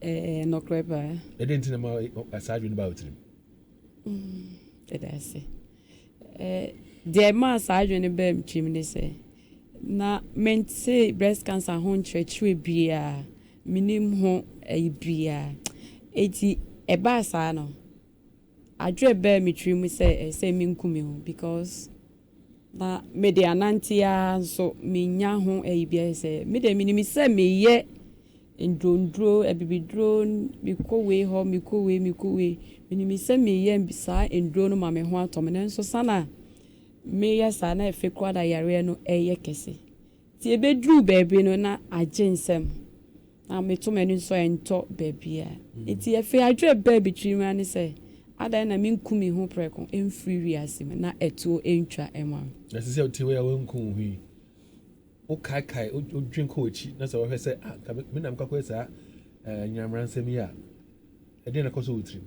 no creba. I didn't know aside about him. Did I say? The mass I joined a baby chimney say. Na meant say breast cancer home church will be a minimum home a beer. 80 a basano. I dread bear me trim say minkumi because na me de anantia so me nya ho a beer say me de minimi say me ye in drone a baby drone me ko we ho me ko we minimi say me ye bisa in drone ma me ho atom so sana me ya sana e fe kwa da yare no e ye kese ti e be dru baby no na agensem na me to me so ento baby a ti e fe adre baby trim ani say ada na minkumi ho preko emfiri wiase na eto entwa ema na se se ti we a wonku hui o kai o dwen ko chi na se wo hwe se me nam kwakwa sa nyamran sem ya e de na koso utrim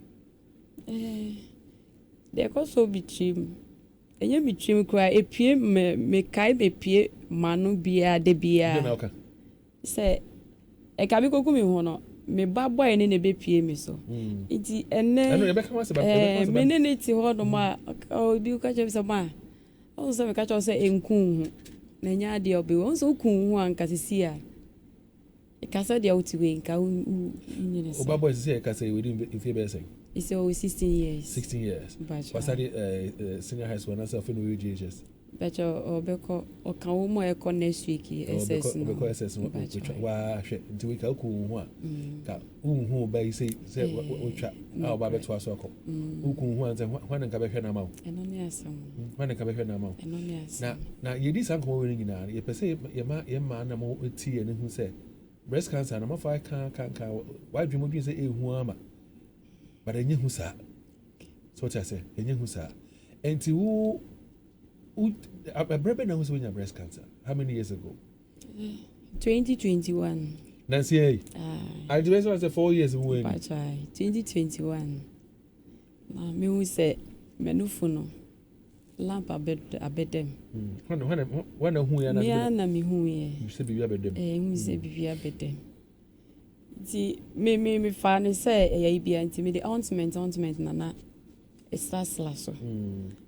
de koso bitrim enye bitrim kra epie me kai be pie manu bia de bia na oka se e ka bi kokumi ho no me ba boy ne be pie me so iti enne eno e be ka wase ba me ne ti ho no ma o bi ka che se ma o se me ka che se enku na nya de obi won so ku hu anka sisi a e ka se de uti we nka nyine se o ba boy se ka se we din if be say it's over 16 years was that senior high school na se ofin we JHS but obeko o kan wo mo e ko next week SS no obeko SS no wa hwe nti we ka ku hu a ka hu ba say o twa a ba beto aso ko ku hu an se hwan nka be hwe na ma eno ne asam hwan nka be hwe na ma eno ne asam na ye di san ko we nyina ye pese ye ma na mo ti ye ne hu se breast cancer na ma fa kan wa dwemo dwen se e hu ama but enye hu sa so cha say enye hu sa enti wo brebe na who when breast cancer how many years ago 2021 Nancy I just was 4 years when 2021 na me who say menufu no lamp abedem when who ya na me hu ye you say bibi abedem hu say bibi abedem ti me fa ne say e bia nti me the ointment na starts lasso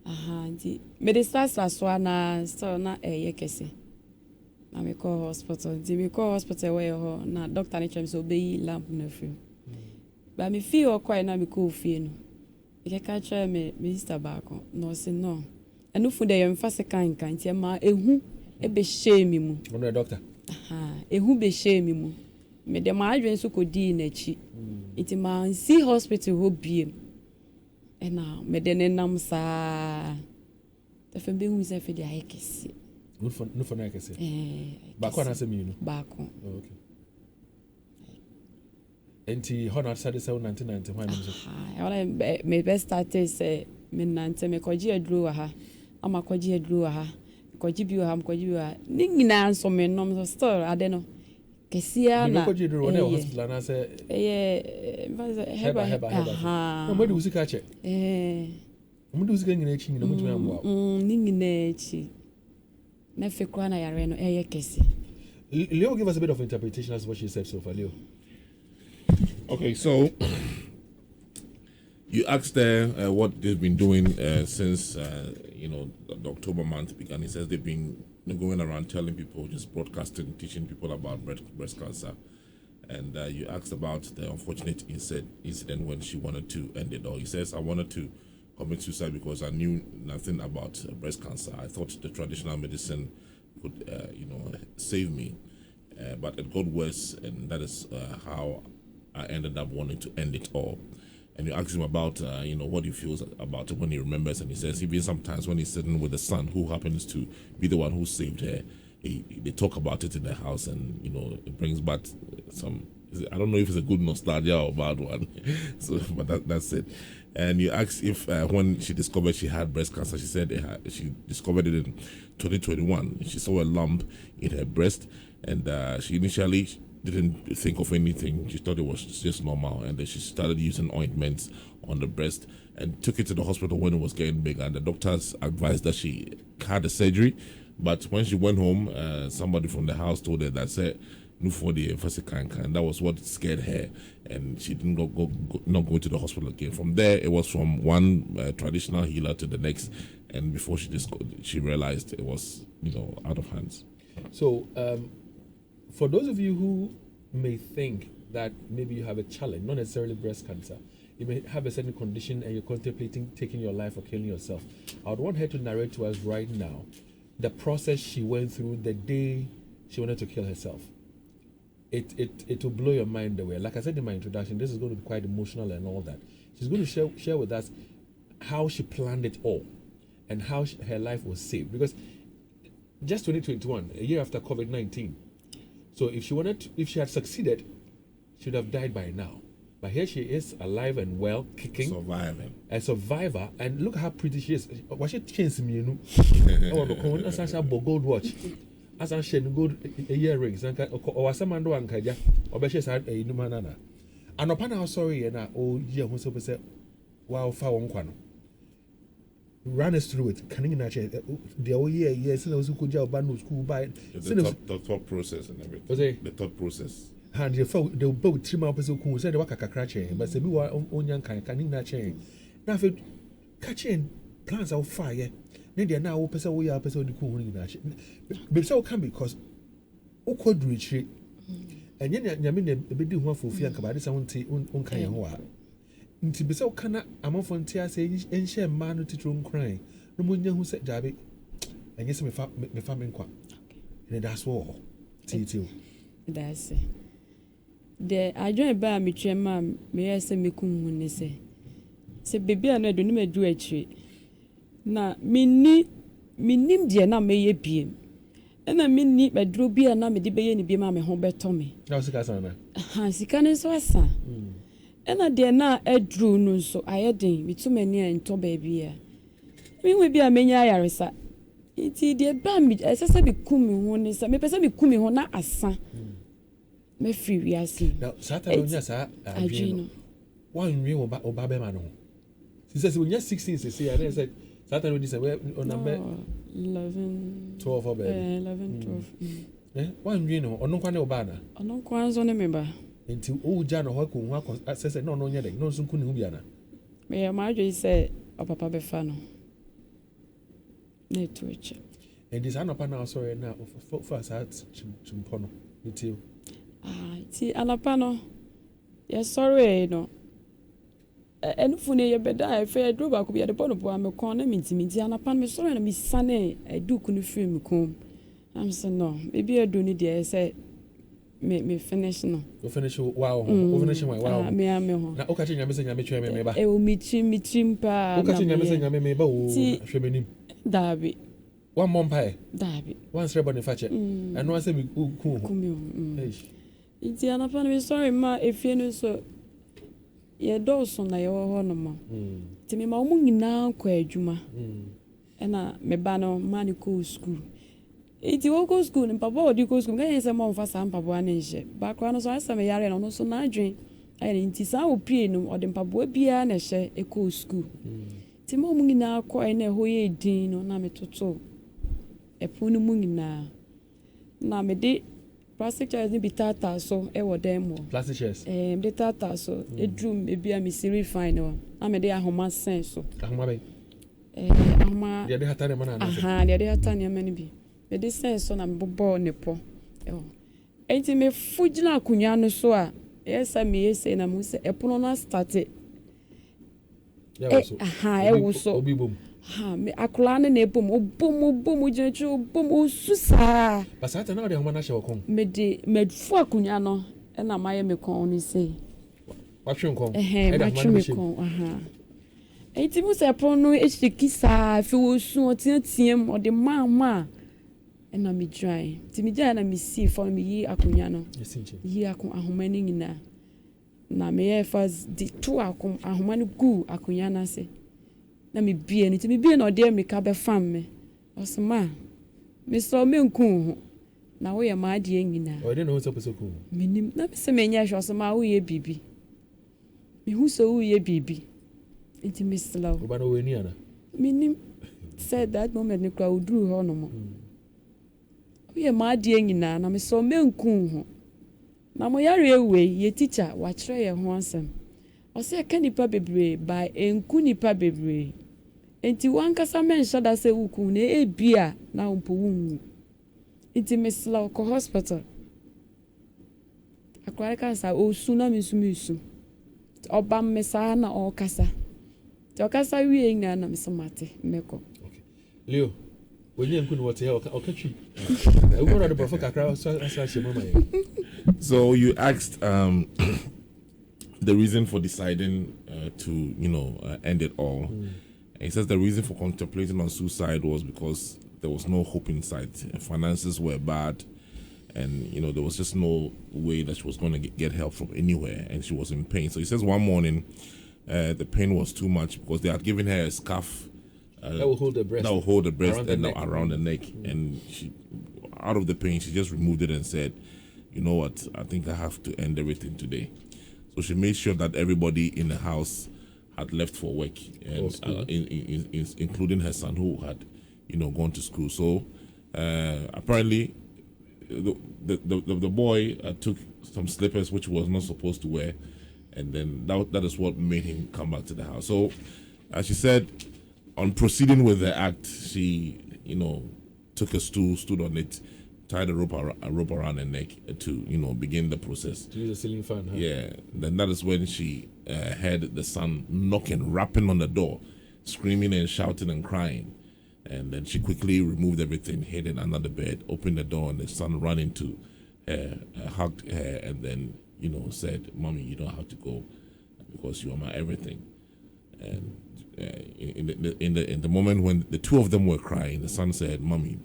aha di me the starts lasso na so na ye kese na me call hospital where ho na doctor ni chem so be lamp na free ba me feel okwa na me ko fie no e ka try me sister back no say no enu fu de yem fa se kan ti ma ehu e be shame mu no doctor aha ehu be shame mu me de ma adwen so ko di na chi iti ma see hospital ho biem ena me de nenam sa te fe be hu se fe de ayekesi no for na kese ba ko na se mi no ba ko okay enti ho na sade se 1991 so wala me best started say me nante me koji aduru wa ha ama koji aduru wa ha koji bi wa ha koji bi wa ni nyina so me nom so still ade no kesia na koji aduru na hospital na se heba no mo di usika che mo di usika nyina echi nyina mo tumi amwa ni nyina echi na fe kwa na yare no kesi. Leo, give us a bit of interpretation as what she said so far, Leo. Okay, so you asked her what they've been doing since the October month began. He says they've been going around telling people, just broadcasting, teaching people about breast cancer. And you asked about the unfortunate incident when she wanted to end it all. He says, I wanted to commit suicide because I knew nothing about breast cancer. I thought the traditional medicine could, save me. But it got worse, and that is how I ended up wanting to end it all. And you ask him about, what he feels about it when he remembers, and he says even sometimes when he's sitting with the son who happens to be the one who saved her, they talk about it in the house, and it brings back some. I don't know if it's a good nostalgia or a bad one, so but that's it. And you asked if when she discovered she had breast cancer, she said she discovered it in 2021. She saw a lump in her breast, and she initially didn't think of anything. She thought it was just normal, and then she started using ointments on the breast and took it to the hospital when it was getting big, and the doctors advised that she had a surgery. But when she went home, somebody from the house told her that said for the first kind. That was what scared her, and she didn't not go to the hospital again. From there, it was from one traditional healer to the next, and before she realized it was out of hands. So, for those of you who may think that maybe you have a challenge, not necessarily breast cancer, you may have a certain condition and you're contemplating taking your life or killing yourself, I would want her to narrate to us right now the process she went through the day she wanted to kill herself. It will blow your mind away. Like I said in my introduction, this is going to be quite emotional and all that. She's going to share with us how she planned it all and how her life was saved. Because just 2021, a year after COVID-19. So if she had succeeded, she would have died by now. But here she is, alive and well, kicking. Surviving. A survivor. And look how pretty she is. Why she changed me, as I gold watch. As I said, gold earrings. Or some man do ankaja. Or be she said, no manana. And upon our sorry, and oh, yeah, who so say, wow, found one. Run us through it. Can you imagine? The whole year, yes, and those who could job band school by the thought process and everything. The thought process. And the boat 3 months who said, Waka cratching, but say, we are on young kind, can you not change? Now, if it catching plants of fire, maybe now open so we are episode of cooling that. But so can because who could retreat. And yet, Yamin, a bit do one for fear about this. I won't say, Unkai. Nti be so kana amafo ntia say enhye ma no titrum kran no munya hu se jabe enye se me fa me nkwa ne that's all titio that's it the adwen ba me twema me yese me kum hu ne se baby ana do ni madu akire na minnim de na me ye biem ena minni bedro bia na me de be ye ni biem ma me ho beto me na sika sana ha sika ne so asa ena de na adru no so ayeden mitumani ento baby ya mi bi amenya ayaresa iti de ba mi esese bi kumi ho ne se me pese bi kumi ho na asa me free wi asi now sata no nya sa adwino wan nwi oba be ma no si se wonya 16 se say I said sata no this on number 11 12 or 11 12 wan nwi no ono kwa ne oba na ono kwa zo ne member nti o ja no hako hu asese no nya de no sunku ne hu bia na me ma adwe say opapa be fa no na tuche and this anapa na sorry na for sat chimpono nti ti anapa no ye sorry no enu ne ye beda fe dro ba ko bi de bono bo am kon na minti anapa me sorry na mi sane eduku no free me kom am say no maybe edu ni de say me finish no o finish wow o finish wow me ho na o ka nyame se nyame twa me ba o mi trim pa o ka nyame se nyame me ba o hwebenim dabi one month dabi one sre boniface eno ase me ku iti anapa me sorry ma efie no so ye do so na ye ho no ma ti me ma omu nyina kwa adwuma ena me ba no man ko school iti wo go school ni papa odi go school ngan se mo mfa sam papa ane nje bakra no so asa me yare no so na adwen ayi nti sa opie no odi papa bia na hye e ko school ti mo mu nyina kwa ene ho ye din no na me toto epu no mu nyina na me de plastic chairs ni bitata so e wo dem mo plastic chairs de tata so edrum e bia me siri fine no na me de ahoma sen so ahoma be ahoma de hata ne mana na aha de hata ne mana bi me de sen so na me bobo ne po enti me fujina akunya no so a yesa me yesa na mu se epono na start aha e wo so obi bom ha me akula ne bom obom jechu obom osusa basata na de ahoma na hye wokon me de medfu akunya no na maye me kon ni sei watwe nkon e da ahoma me kon aha enti mu se pono echikisa fi wo su otiatiem o de mama na me dry ti me dry na me see for me yi akunya no yi ahoma ni nyina na me ye first di two akom ahoma ni gu akunya na se na me bie ni ti me bie na ode me ka be fam me osma me so me nku ho na wo ye ma ade nyina o de no so pesoku minim na me se me nya hwo osma wo ye bibi me hu so wo ye bibi enti me slow o ba no we ni ana minim said that moment ni kwa udru ho no mo wo ye ma ade nyina na me so me nku ho na mo yare ewe ye teacher wa kyerɛ ye ho asɛm ɔsɛ ka nipa bebree by enku nipa bebree enti wankasa menhya da sɛ wuku na ebia na umpo wunwu enti mesla ko hospital akware kansa osu na misu oba mmesa na okasa okasa wie nya na mesomate meko okay Leo when you couldn't what here catch you we want to buffer kakra so mama. So you asked the reason for deciding to end it all. And he says the reason for contemplating on suicide was because there was no hope in sight. Finances were bad, and there was just no way that she was going to get help from anywhere, and she was in pain. So he says one morning the pain was too much because they had given her a scarf that will hold the breast around the neck, and she, out of the pain, she just removed it and said, you know what, I think I have to end everything today. So she made sure that everybody in the house had left for work, and including her son who had gone to school. So apparently the boy took some slippers which he was not supposed to wear, and then that is what made him come back to the house. So as she said, on proceeding with the act, she took a stool, stood on it, tied a rope around her neck to begin the process. To use a ceiling fan, huh? Yeah. Then that is when she heard the son knocking, rapping on the door, screaming and shouting and crying. And then she quickly removed everything, hid it under the bed, opened the door, and the son ran into her, hugged her, and then said, "Mommy, you don't have to go because you are my everything." And in the moment when the two of them were crying, the son said, "Mommy,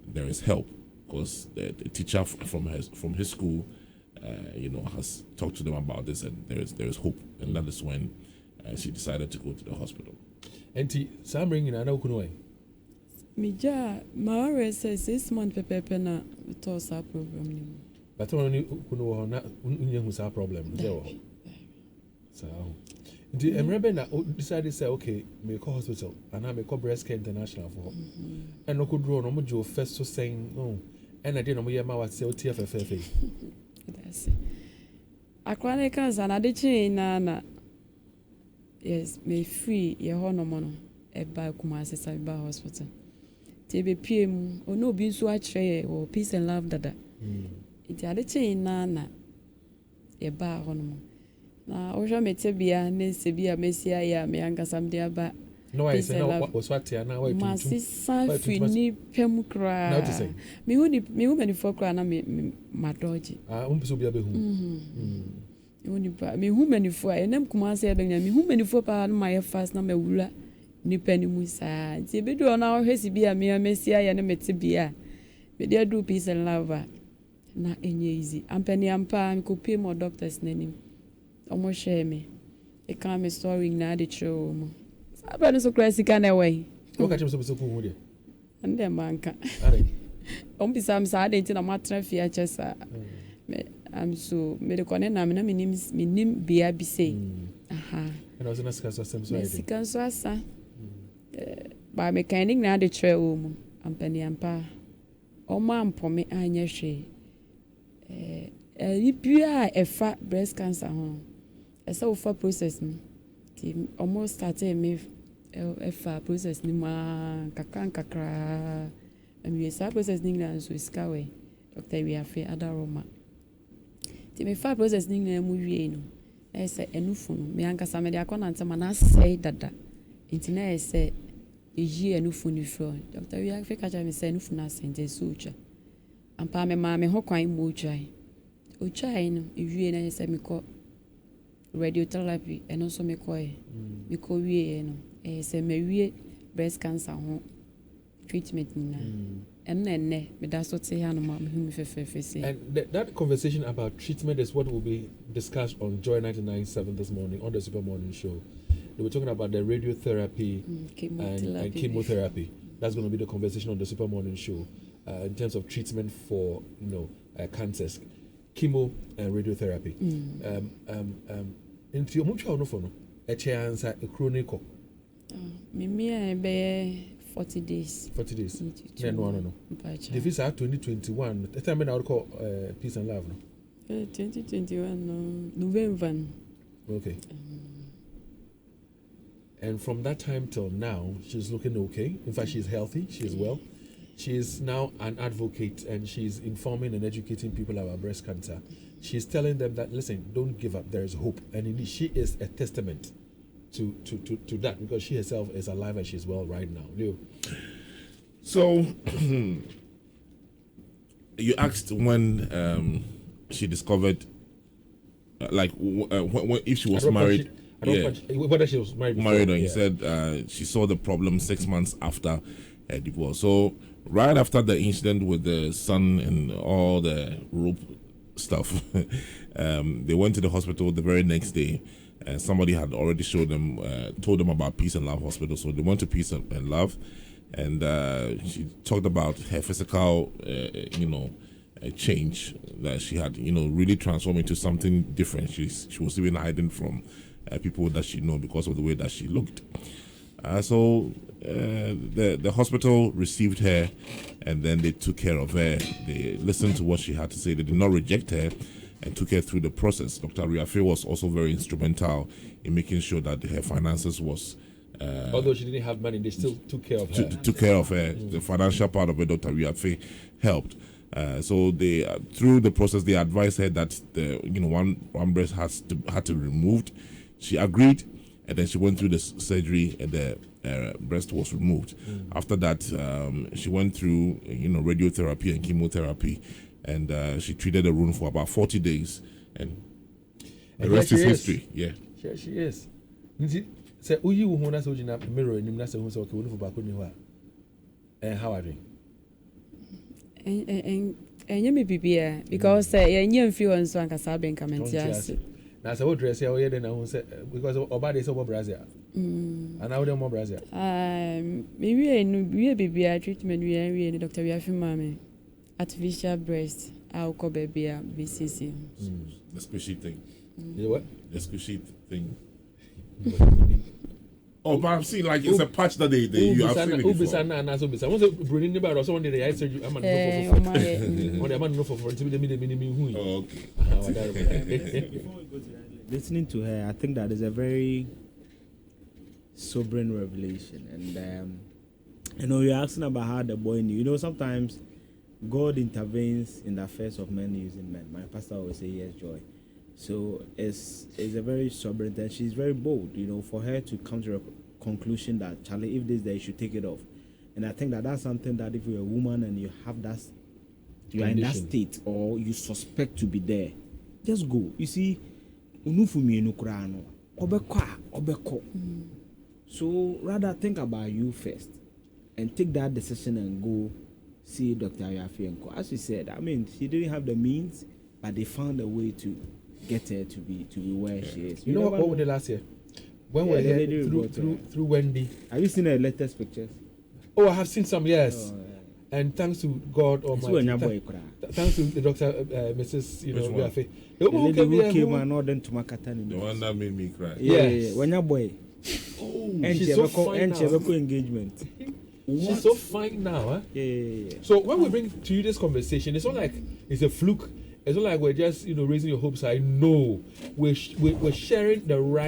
there is help." Because the teacher from his school, has talked to them about this, and there is hope, and that is when she decided to go to the hospital. And some ringing, I know kunoi. Mija, my says 6 months pepe na toss our problem. But only kuno na who's our problem. So, the remember na decided say okay, me call hospital, and I me call Breast Care International for, and no could draw no more first so saying no. And I didn't know what say TFFF. That's it. Akwane kansa na de chin na yes, me free ye ho no mono e ba Kumasi Cyber Hospital. Ti be PM ono bi nso a kire o Peace and Love dada. Ti ade chin na e ba ho no. Na o hwa mete bia na se bia mesia ya me ankasam de aba. No, I say no. What was what here now? My sister fini pem kra. Now to say. Me who many for kra na me madoji. So be abehu. Me who many for enem Kumasi abenya me who many for pa na my fast na me wura nipa ni mu sa. Ti be do na hwesi bia me mesia ya na mete bia. Me dey do Peace and Love na enye easy. Ampani ampa me ko pay more doctors nanim. Omo share me. E kan me story na de show mo. Abanu so crazy can away. What catch him so cool with and then manka. Be some sad in a matter of chesa. I'm so medical and I'm not minim be a be say. Aha. And I was in a scarce of some Mexican swassa. By mechanic now the trail, Ampany ampa. Oh, ma'am, for me, I near she. A fat breast cancer home. A so far process. Almost started me a process ni ma kakra and we start process England so iskawe Dr. we have other Roma ti me fa process England mu wie no e se enufu no me anka sa me de akona ntama na say dada nti na e se eji enufu ni fro Dr. we have kacha me say enufu na sente so ucha ampa me ma me ho kwan mu uchai no e wie na e se me ko radiotherapy and also me ko wie no say me wie breast cancer ho treatment na and then me da so te ha no ma me say. And that conversation about treatment is what will be discussed on Joy 99.7 this morning on the Super Morning Show. They were talking about the radiotherapy and chemotherapy. That's going to be the conversation on the Super Morning Show in terms of treatment for cancers. Chemo and radiotherapy. Into your mutual no for no a chance a chronic. Me be 40 days. 40 days. No. The visa 2021. The time I call Peace and Love. No. 2021 no November. Okay. And from that time till now, she's looking okay. In fact, she's healthy. She's well. She is now an advocate, and she's informing and educating people about breast cancer. She's telling them that, listen, don't give up. There is hope. And indeed, she is a testament to that, because she herself is alive and she's well right now. Leo. So, you asked when she discovered, if she was married. Whether she was married before. Married, and you said she saw the problem 6 months after her divorce. So, right after the incident with the son and all the rope stuff, they went to the hospital the very next day. Somebody had already told them about Peace and Love Hospital. So they went to Peace and Love, and she talked about her physical, change that she had, really transformed into something different. She was even hiding from people that she knew because of the way that she looked. So the hospital received her, and then they took care of her. They listened to what she had to say. They did not reject her, and took her through the process. Dr. Riafe was also very instrumental in making sure that her finances was. Although she didn't have money, they still took care of her. Took care of her. The financial part of it, Dr. Riafe helped. So they, through the process, they advised her that the one breast had to be removed. She agreed, and then she went through the surgery, and the breast was removed. After that, she went through radiotherapy and chemotherapy, and she treated the wound for about 40 days, and the rest is history. Yeah, she is. Say, "Uyi uhuna so jina mirror ni mna se hu so ke wonu for bako ni ho a." How are you? Enye me bibia because enye mfi won so ankasa benkamentias. Na say what dress here we dey na hu say because oba dey say obo Brazil. And now dey more Brazil. Me we bibia treatment we Dr. Riafe mame artificial breast alco baby BCC. The squishy thing. You know what? The squishy thing. Oh, but I've seen like it's a patch that they you have seen it before. Once a Brunei neighbor or someone did the eye surgery, I'm not for Listening to her, I think that is a very sobering revelation. And you're asking about how the boy knew. Sometimes God intervenes in the affairs of men using men. My pastor always say, yes, Joy. So it's a very sobering thing. She's very bold, for her to come to a conclusion that, Charlie, if this there, you should take it off. And I think that that's something that if you're a woman and you have that, you are in that state or you suspect to be there, just go. You see, so rather think about you first and take that decision and go see Dr. Riafe. As she said, she didn't have the means, but they found a way to get her to be where she is. You know what we did last year? When we were here through Wendy. Have you seen her latest pictures? Oh, I have seen some, yes. And thanks to God Almighty. Thanks to the doctor, Mrs. Riafe. The lady who came and ordered to Makatani. The one that made me cry. Yeah. When your boy. Oh, she's so fine now. Engagement. She's so fine now, huh? Yeah. So when we bring to you this conversation, it's not like it's a fluke. It's not like we're just raising your hopes. I know we're sharing the right